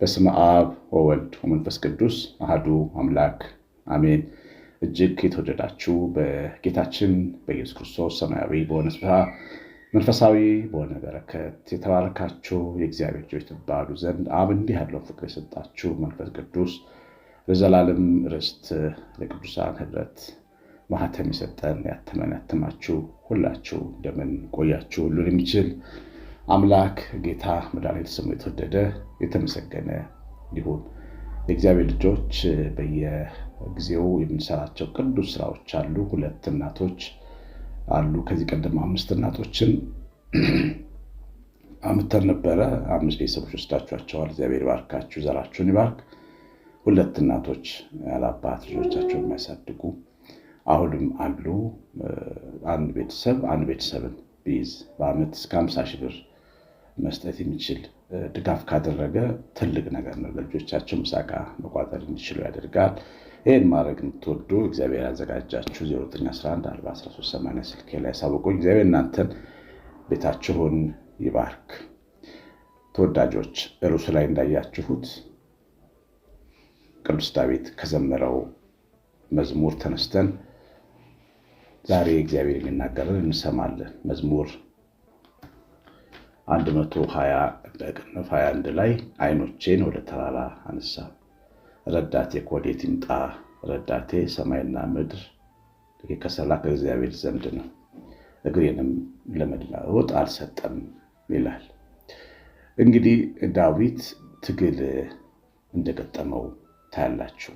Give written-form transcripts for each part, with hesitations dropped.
በስመ አብ ወወልድ ወመንፈስ ቅዱስ አሐዱ አምላክ አሜን። እጅግ የተወደዳችሁ በጌታችን በኢየሱስ ክርስቶስ ሰማያዊ በሆነ ስፍራ መንፈሳዊ በሆነ በረከት የተባረካችሁ የእግዚአብሔር ልጆች ትባሉ ዘንድ አብ እንዲህ ያለውን ፍቅር የሰጣችሁ መንፈስ ቅዱስ ለዘላለም ርስት ለቅዱሳን ኅብረት ማኅተም የሰጠን ያተመን ያተማችሁ ሁላችሁ እንደምን ቆያችሁ? ሁሉን የሚችል አምላክ ጌታ መድኃኒት ስሙ የተወደደ የተመሰገነ ይሁን። የእግዚአብሔር ልጆች በየጊዜው የምንሰራቸው ቅዱስ ስራዎች አሉ። 2 እናቶች አሉ። ከዚህ ቀደም 5 እናቶችን አምተን ነበረ። 5 ቤተሰቦች ወስዳችኋቸዋል። እግዚአብሔር ይባርካችሁ፣ ዘራችሁን ይባርክ። 2 እናቶች ያለአባት ልጆቻቸውን የሚያሳድጉ አሁንም አሉ። አንድ ቤተሰብን ቢይዝ በዓመት እስከ 50 ሺህ ብር መስጠት የሚችል ድጋፍ ካደረገ ትልቅ ነገር ነው። ለልጆቻቸው ምሳቃ መቋጠር እንዲችሉ ያደርጋል። ይህን ማድረግ የምትወዱ እግዚአብሔር ያዘጋጃችሁ 09114138 ስልኬ ላይ ያሳውቁኝ። እግዚአብሔር እናንተን ቤታችሁን ይባርክ። ተወዳጆች፣ ርዕሱ ላይ እንዳያችሁት ቅዱስ ዳዊት ከዘመረው መዝሙር ተነስተን ዛሬ እግዚአብሔር የሚናገርን እንሰማለን። መዝሙር 120 በቅንፍ 21 ላይ ዓይኖቼን ወደ ተራራ አነሳ፣ ረዳቴ ከወዴት ይምጣ? ረዳቴ ሰማይና ምድር ከሰላ ከእግዚአብሔር ዘንድ ነው፣ እግሬንም ለመለወጥ አልሰጠም ይላል። እንግዲህ ዳዊት ትግል እንደገጠመው ታያላችሁ።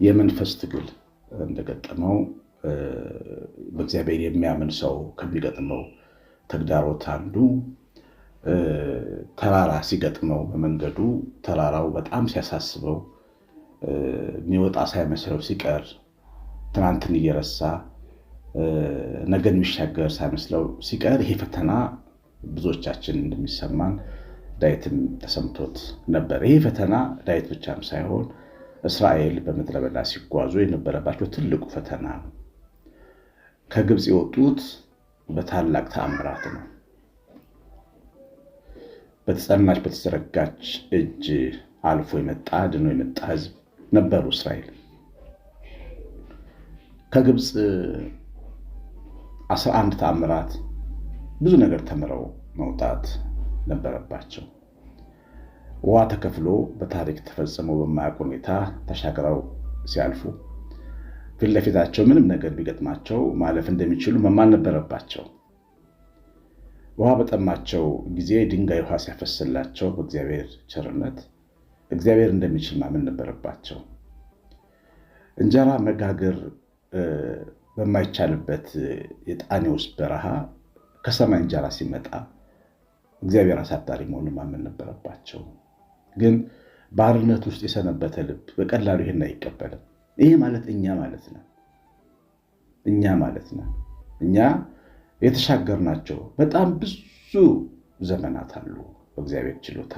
የመንፈስ ትግል እንደገጠመው በእግዚአብሔር የሚያምን ሰው ከሚገጥመው ተግዳሮት አንዱ ተራራ ሲገጥመው በመንገዱ ተራራው በጣም ሲያሳስበው የሚወጣ ሳይመስለው ሲቀር ትናንትን እየረሳ ነገን የሚሻገር ሳይመስለው ሲቀር ይሄ ፈተና ብዙዎቻችን እንደሚሰማን ዳዊትም ተሰምቶት ነበር። ይሄ ፈተና ዳዊት ብቻም ሳይሆን እስራኤል በምድረ በዳ ሲጓዙ የነበረባቸው ትልቁ ፈተና ነው። ከግብፅ የወጡት በታላቅ ተአምራት ነው። በተጸናች በተዘረጋች እጅ አልፎ የመጣ ድኖ የመጣ ሕዝብ ነበሩ እስራኤል። ከግብፅ 11 ተአምራት ብዙ ነገር ተምረው መውጣት ነበረባቸው። ውሃ ተከፍሎ በታሪክ ተፈጽሞ በማያውቅ ሁኔታ ተሻግረው ሲያልፉ ፊት ለፊታቸው ምንም ነገር ቢገጥማቸው ማለፍ እንደሚችሉ መማር ነበረባቸው። ውሃ በጠማቸው ጊዜ ድንጋይ ውሃ ሲያፈስላቸው በእግዚአብሔር ቸርነት እግዚአብሔር እንደሚችል ማመን ነበረባቸው። እንጀራ መጋገር በማይቻልበት የጣኔዎስ በረሃ ከሰማይ እንጀራ ሲመጣ እግዚአብሔር አሳዳሪ መሆኑን ማመን ነበረባቸው። ግን ባርነት ውስጥ የሰነበተ ልብ በቀላሉ ይሄን አይቀበልም። ይሄ ማለት እኛ ማለት ነው። እኛ የተሻገርናቸው በጣም ብዙ ዘመናት አሉ። በእግዚአብሔር ችሎታ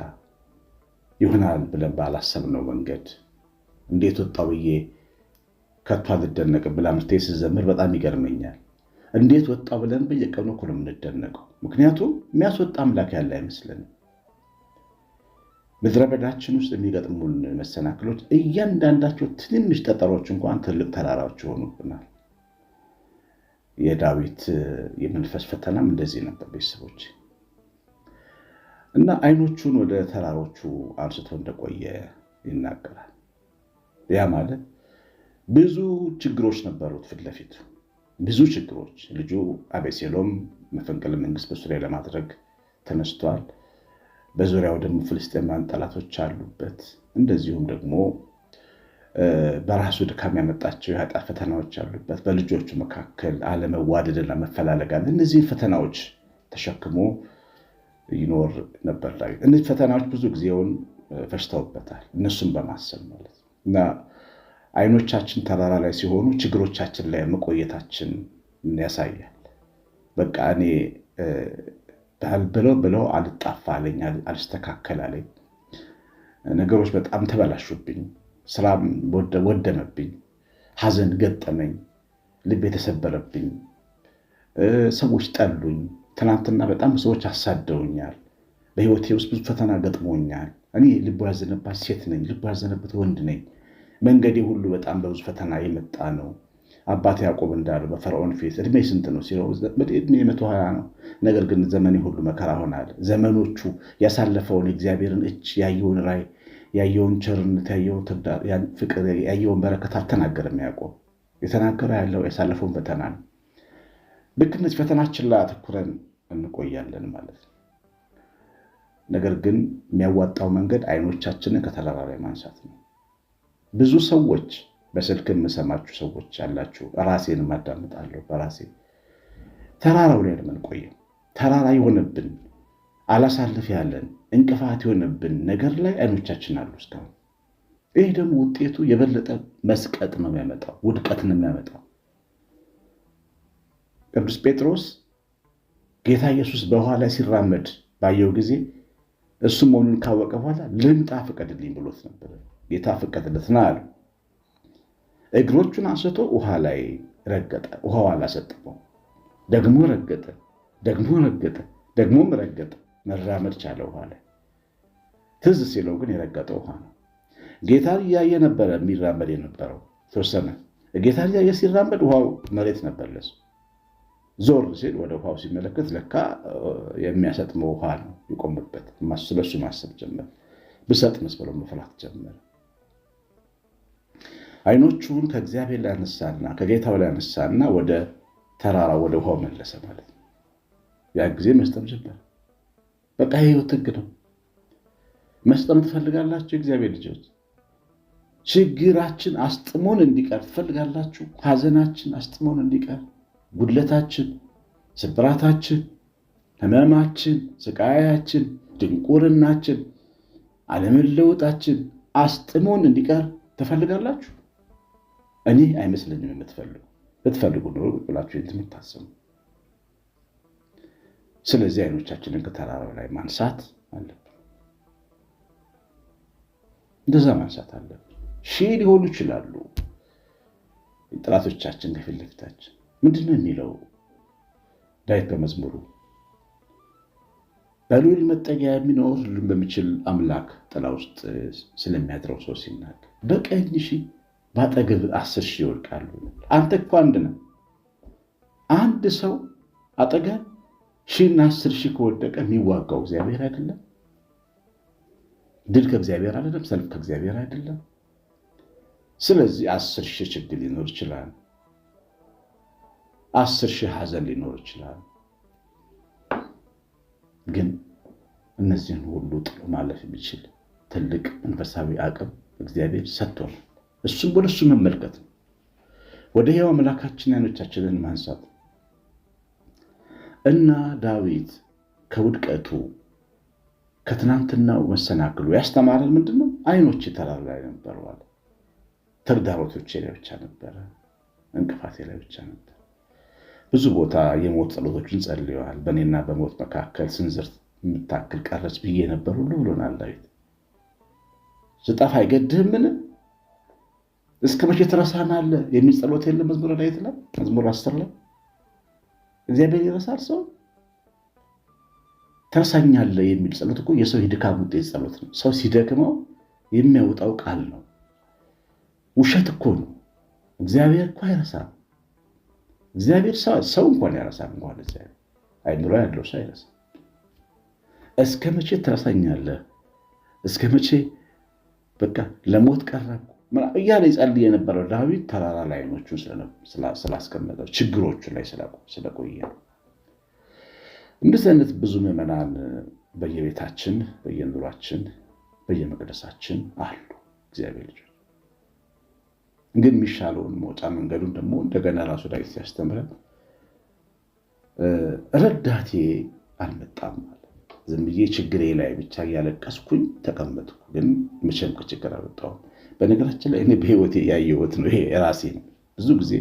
ይሆናል ብለን ባላሰብነው መንገድ እንዴት ወጣው ብዬ ከቷ ልደነቅም ብላ ምርቴ ስዘምር በጣም ይገርመኛል። እንዴት ወጣው ብለን በየቀኑ እኮ ነው የምንደነቀው። ምክንያቱም የሚያስወጣ አምላክ ያለ አይመስለንም። ምድረ በዳችን ውስጥ የሚገጥሙን መሰናክሎች እያንዳንዳቸው ትንንሽ ጠጠሮች እንኳን ትልቅ ተራራዎች ይሆኑብናል። የዳዊት የመንፈስ ፈተናም እንደዚህ ነበር ቤተሰቦች። እና ዓይኖቹን ወደ ተራሮቹ አንስቶ እንደቆየ ይናገራል። ያ ማለት ብዙ ችግሮች ነበሩት ፊት ለፊቱ፣ ብዙ ችግሮች። ልጁ አቤሴሎም መፈንቅለ መንግስት በሱ ላይ ለማድረግ ተነስቷል። በዙሪያው ደግሞ ፍልስጤማውያን ጠላቶች አሉበት። እንደዚሁም ደግሞ በራሱ ድካም ያመጣቸው የኃጢአት ፈተናዎች አሉበት። በልጆቹ መካከል አለመዋደድና መፈላለግ አለ። እነዚህን ፈተናዎች ተሸክሞ ይኖር ነበር ዳዊት። እነዚህ ፈተናዎች ብዙ ጊዜውን ፈጅተውበታል፣ እነሱን በማሰብ ማለት ነው። እና ዓይኖቻችን ተራራ ላይ ሲሆኑ ችግሮቻችን ላይ መቆየታችን ያሳያል። በቃ እኔ ብለው አልጣፋ አለኝ፣ አልስተካከል አለኝ። ነገሮች በጣም ተበላሹብኝ፣ ስራም ወደመብኝ፣ ሐዘን ገጠመኝ፣ ልብ የተሰበረብኝ፣ ሰዎች ጠሉኝ፣ ትናንትና በጣም ሰዎች አሳደውኛል፣ በህይወቴ ውስጥ ብዙ ፈተና ገጥሞኛል። እኔ ልቡ ያዘነባት ሴት ነኝ፣ ልቡ ያዘነበት ወንድ ነኝ። መንገዴ ሁሉ በጣም በብዙ ፈተና የመጣ ነው። አባት ያዕቆብ እንዳለው በፈርዖን ፊት እድሜ ስንት ነው ሲለው እድሜ 120 ነው፣ ነገር ግን ዘመኔ ሁሉ መከራ ሆናል። ዘመኖቹ ያሳለፈውን የእግዚአብሔርን እጅ ያየውን ራእይ፣ ያየውን ቸርነት፣ ያየውን ፍቅር፣ ያየውን በረከት አልተናገረም። ያዕቆብ የተናገረ ያለው ያሳለፈውን ፈተና ነው። ልክ እነዚህ ፈተናችን ላይ አተኩረን እንቆያለን ማለት ነው። ነገር ግን የሚያዋጣው መንገድ አይኖቻችንን ከተራራ ላይ ማንሳት ነው። ብዙ ሰዎች በስልክ የምሰማችሁ ሰዎች ያላችሁ፣ ራሴን ማዳምጣለሁ። በራሴ ተራራው ላይ ነው የምንቆየው። ተራራ የሆነብን አላሳልፍ ያለን እንቅፋት የሆነብን ነገር ላይ አይኖቻችን አሉ እስካሁን። ይህ ደግሞ ውጤቱ የበለጠ መስቀጥ ነው የሚያመጣው፣ ውድቀት ነው የሚያመጣው። ቅዱስ ጴጥሮስ ጌታ ኢየሱስ በውሃ ላይ ሲራመድ ባየው ጊዜ እሱ መሆኑን ካወቀ በኋላ ልምጣ ፍቀድልኝ ብሎት ነበር። ጌታ ፈቀደለት ና አለ። እግሮቹን አንስቶ ውሃ ላይ ረገጠ። ውሃው አላሰጠመው። ደግሞ ረገጠ፣ ደግሞ ረገጠ፣ ደግሞም ረገጠ። መራመድ ቻለ ውሃ ላይ። ትዝ ሲለው ግን የረገጠው ውሃ ነው። ጌታ እያየ ነበረ የሚራመድ የነበረው። ተወሰነ ጌታ እያየ ሲራመድ ውሃው መሬት ነበር ለሱ። ዞር ሲል ወደ ውሃው ሲመለከት ለካ የሚያሰጥመው ውሃ ነው የቆመበት። ስለሱ ማሰብ ጀመረ። ብሰጥምስ ብሎ መፍራት ጀመረ። አይኖቹን ከእግዚአብሔር ላይ አነሳና ከጌታው ላይ አነሳና ወደ ተራራ ወደ ውሃው መለሰ ማለት ነው። ያ ጊዜ መስጠም ጀመረ። በቃ የህይወት ህግ ነው። መስጠም ትፈልጋላችሁ? እግዚአብሔር ልጆች፣ ችግራችን አስጥሞን እንዲቀር ትፈልጋላችሁ? ሐዘናችን አስጥሞን እንዲቀር፣ ጉድለታችን፣ ስብራታችን፣ ህመማችን፣ ስቃያችን፣ ድንቁርናችን፣ አለመለወጣችን አስጥሞን እንዲቀር ትፈልጋላችሁ? እኔ አይመስለኝም የምትፈልጉ። ብትፈልጉ ኖሮ ብላችሁ የምታስቡ። ስለዚህ አይኖቻችንን ከተራራው ላይ ማንሳት አለብን። እንደዛ ማንሳት አለብን። ሺህ ሊሆኑ ይችላሉ ጠላቶቻችን ከፊት ለፊታችን። ምንድን ነው የሚለው ዳዊት በመዝሙሩ? በልዑል መጠጊያ የሚኖር ሁሉን በሚችል አምላክ ጥላ ውስጥ ስለሚያድረው ሰው ሲናገር በቀኝ ሺህ በአጠገብ 10 ሺህ ይወድቃሉ። አንተ እኮ አንድ ነህ። አንድ ሰው አጠገብ 1000 እና 10 ሺህ ከወደቀ የሚዋጋው እግዚአብሔር አይደለም? ድል ከእግዚአብሔር አይደለም? ሰልፍ ከእግዚአብሔር አይደለም? ስለዚህ 10 ሺህ ችግር ሊኖር ይችላል። 10 ሺህ ሐዘን ሊኖር ይችላል። ግን እነዚህን ሁሉ ጥሎ ማለፍ የሚችል ትልቅ መንፈሳዊ አቅም እግዚአብሔር ሰጥቶናል። እሱም ወደ እሱ መመልከት ነው። ወደ ሕያው አምላካችን አይኖቻችንን ማንሳት እና ዳዊት ከውድቀቱ ከትናንትናው መሰናክሉ ያስተማረን ምንድን ነው? አይኖች ተራራ ላይ ነበሩ አለ። ተግዳሮቶቼ ላይ ብቻ ነበረ፣ እንቅፋቴ ላይ ብቻ ነበር። ብዙ ቦታ የሞት ጸሎቶችን ጸልየዋል። በእኔና በሞት መካከል ስንዝር የምታክል ቀረች ብዬ ነበር ሁሉ ብሎናል ዳዊት። ስጠፋ አይገድህምን? እስከ መቼ ትረሳናለህ የሚል ጸሎት የለም መዝሙረ ዳዊት ላይ? መዝሙር 10 ላይ እግዚአብሔር ይረሳል ሰው? ትረሳኛለህ የሚል ጸሎት እኮ የሰው የድካም ውጤት ጸሎት ነው። ሰው ሲደክመው የሚያወጣው ቃል ነው። ውሸት እኮ ነው። እግዚአብሔር እኮ አይረሳም። እግዚአብሔር ሰው እንኳን ያረሳል። እንኳን እግዚአብሔር አይምሮ ያለው ሰው አይረሳም። እስከ መቼ ትረሳኛለህ? እስከ መቼ በቃ ለሞት ቀረብኩ እያለ ይጸልይ የነበረው ዳዊት ተራራ ላይ አይኖቹን ስላስቀመጠው ችግሮቹ ላይ ስለቆየ ነው። እንደዚህ አይነት ብዙ ምዕመናን በየቤታችን፣ በየኑሯችን፣ በየመቅደሳችን አሉ። እግዚአብሔር ልጆች ግን የሚሻለውን መውጫ መንገዱን ደግሞ እንደገና ራሱ ዳዊት ሲያስተምረን ረዳቴ አልመጣም አለ። ዝም ብዬ ችግሬ ላይ ብቻ እያለቀስኩኝ ተቀመጥኩ፣ ግን መቼም ከችግር አልወጣሁም። በነገራችን ላይ እኔ በህይወቴ ያየሁት ነው። ይሄ የራሴ ነው። ብዙ ጊዜ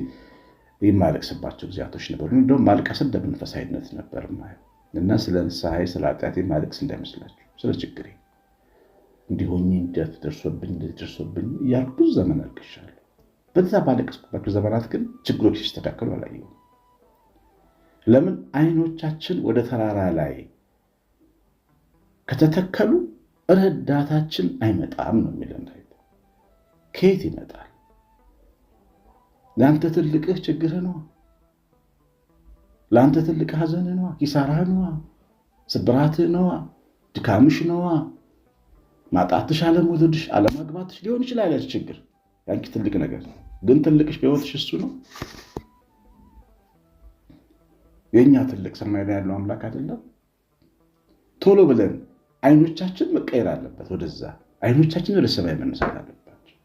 የማለቅስባቸው ጊዜያቶች ነበሩ። እንደውም ማልቀስን እንደ መንፈሳዊነት ነበር ማየው እና ስለ ንስሐ ስለ ኃጢአቴ ማለቅስ እንዳይመስላችሁ፣ ስለ ችግሬ እንዲሆኝ እንዴት ደርሶብኝ እያልኩ ብዙ ዘመን አልቅሻለሁ። በዛ ባለቅስባቸው ዘመናት ግን ችግሮች ሲስተካከሉ አላየሁም። ለምን? አይኖቻችን ወደ ተራራ ላይ ከተተከሉ ረዳታችን አይመጣም ነው የሚለን። ከየት ይመጣል? ለአንተ ትልቅህ ችግርህ ነዋ። ለአንተ ትልቅ ሐዘንህ ነዋ፣ ኪሳራህ ነዋ፣ ስብራትህ ነዋ፣ ድካምሽ ነዋ፣ ማጣትሽ፣ አለመውለድሽ፣ አለማግባትሽ ሊሆን ይችላል። ያች ችግር ያንቺ ትልቅ ነገር ግን ትልቅሽ በሕይወትሽ እሱ ነው። የእኛ ትልቅ ሰማይ ላይ ያለው አምላክ አይደለም? ቶሎ ብለን አይኖቻችን መቀየር አለበት ወደዛ። አይኖቻችን ወደ ሰማይ መነሳት አለባቸው።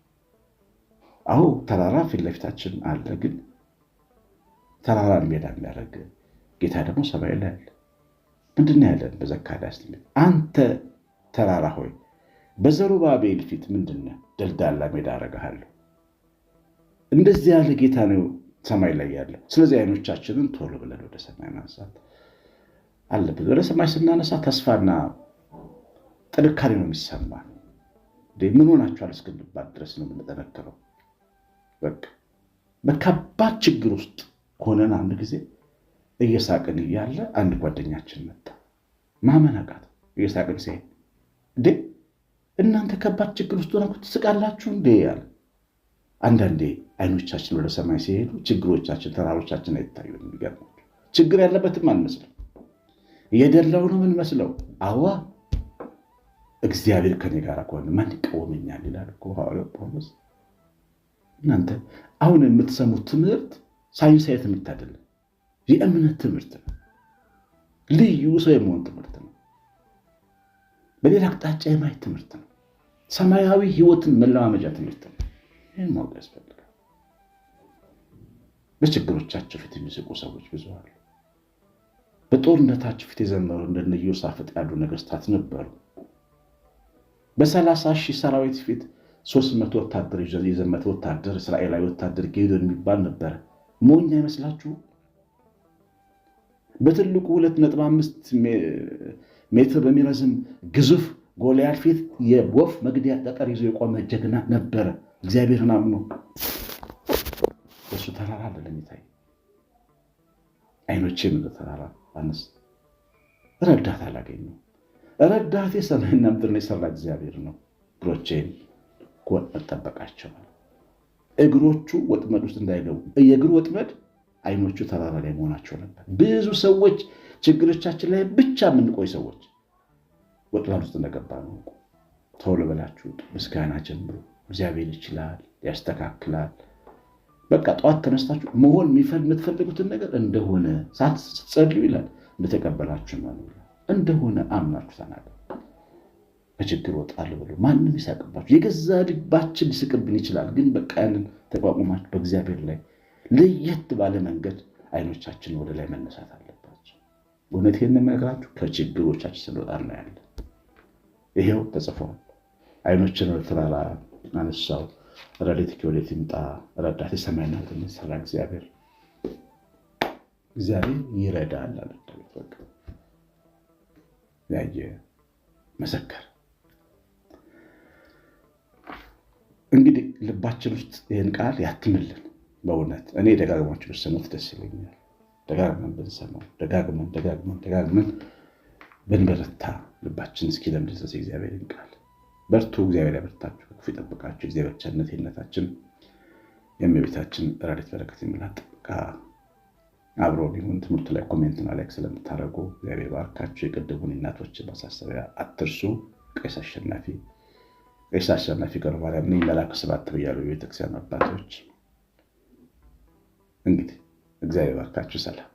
አዎ ተራራ ፊት ለፊታችን አለ፣ ግን ተራራን ሜዳ የሚያደርግ ጌታ ደግሞ ሰማይ ላይ አለ። ምንድን ነው ያለን? በዘካርያስ አንተ ተራራ ሆይ በዘሩባቤል ፊት ምንድን ነህ? ደልዳላ ሜዳ አደርግሃለሁ። እንደዚህ ያለ ጌታ ነው ሰማይ ላይ ያለው። ስለዚህ አይኖቻችንን ቶሎ ብለን ወደ ሰማይ ማንሳት አለብን። ወደ ሰማይ ስናነሳ ተስፋና ጥንካሬ ነው የሚሰማ። ምን ሆናችኋል እስክንባል ድረስ ነው የምንጠነክረው። በከባድ ችግር ውስጥ ሆነን አንድ ጊዜ እየሳቅን እያለ አንድ ጓደኛችን መጣ። ማመን አቃተው። እየሳቅን ሲሄድ እንዴ እናንተ ከባድ ችግር ውስጥ ሆናችሁ ትስቃላችሁ እንዴ ያለ። አንዳንዴ አይኖቻችን ወደ ሰማይ ሲሄዱ ችግሮቻችን፣ ተራሮቻችን አይታዩን። የሚገርማችሁ ችግር ያለበትም አንመስልም፣ እየደላው ነው የምንመስለው። አዋ እግዚአብሔር ከኔ ጋር ከሆነ ማን ይቃወመኛል ይላል እኮ ሐዋርያው ጳውሎስ። እናንተ አሁን የምትሰሙት ትምህርት ሳይንሳዊ ትምህርት አይደለም፣ የእምነት ትምህርት ነው። ልዩ ሰው የመሆን ትምህርት ነው። በሌላ አቅጣጫ የማየት ትምህርት ነው። ሰማያዊ ሕይወትን መለማመጃ ትምህርት ነው። ይህን ማወቅ ያስፈልጋል። በችግሮቻቸው ፊት የሚስቁ ሰዎች ብዙ አሉ። በጦርነታቸው ፊት የዘመሩ እንደነ ኢዮሳፍጥ ያሉ ነገስታት ነበሩ። በ30,000 ሰራዊት ፊት 300 ወታደር የዘመተ ወታደር፣ እስራኤላዊ ወታደር ጌዶን የሚባል ነበረ። ሞኝ አይመስላችሁ? በትልቁ 2.5 ሜትር በሚረዝም ግዙፍ ጎልያድ ፊት የወፍ መግደያ ጠጠር ይዞ የቆመ ጀግና ነበረ። እግዚአብሔርን አምኖ እሱ ተራራ አይደለም የሚታይ። አይኖቼን ወደ ተራራ አነስ። ረዳት አላገኘሁም። ረዳቴ ሰማይና ምድርን የሰራ እግዚአብሔር ነው። እግሮቼን ከወጥመድ ጠበቃቸዋል። እግሮቹ ወጥመድ ውስጥ እንዳይገቡ። የእግሩ ወጥመድ አይኖቹ ተራራ ላይ መሆናቸው ነበር። ብዙ ሰዎች ችግሮቻችን ላይ ብቻ የምንቆይ ሰዎች ወጥመድ ውስጥ እንደገባ ነው። ቶሎ ብላችሁ ምስጋና ጀምሩ። እግዚአብሔር ይችላል፣ ያስተካክላል። በቃ ጠዋት ተነስታችሁ መሆን የምትፈልጉትን ነገር እንደሆነ ስትጸልዩ ይላል እንደተቀበላችሁ ነው እንደሆነ አምናችሁ ተናገሩ። ከችግር ወጣለሁ ብሎ ማንም ይሳቅባችሁ። የገዛ ልባችን ሊስቅብን ይችላል፣ ግን በቃ ያንን ተቋቁማችሁ በእግዚአብሔር ላይ ለየት ባለ መንገድ አይኖቻችን ወደ ላይ መነሳት አለባቸው። እውነቴን የምነግራችሁ ከችግሮቻችን ስንወጣ እናያለን። ይሄው ተጽፏል። አይኖችን ወደ ተራራ አነሳው፣ ረድኤቴ ከወዴት ይምጣ? ረዳቴ ሰማይና ምድርን የሠራ እግዚአብሔር ይረዳል አለ ዳዊት። በቃ ያየ መሰከር። እንግዲህ ልባችን ውስጥ ይህን ቃል ያትምልን። በእውነት እኔ ደጋግማችሁ ብትሰሙት ደስ ይለኛል። ደጋግመን ብንሰማው፣ ደጋግመን ብንበረታ፣ ልባችን እስኪለምድ ድረስ እግዚአብሔርን ቃል በርቱ፣ እግዚአብሔር ያበርታችሁ፣ ክፉ ይጠብቃችሁ። እግዚአብሔር ቸርነታችን የእመቤታችን ረድኤት በረከት ይሙላት። ጥበቃ አብሮን ይሁን። ትምህርቱ ላይ ኮሜንትና ላይክ ስለምታደርጉ እግዚአብሔር ባርካችሁ። የቅድሙን እናቶችን ማሳሰቢያ አትርሱ። ቄስ አሸናፊ ገብረማርያም ነኝ። መላከ ስብሐት ብያለሁ። የቤተክርስቲያን አባቶች እንግዲህ እግዚአብሔር ባርካችሁ። ሰላም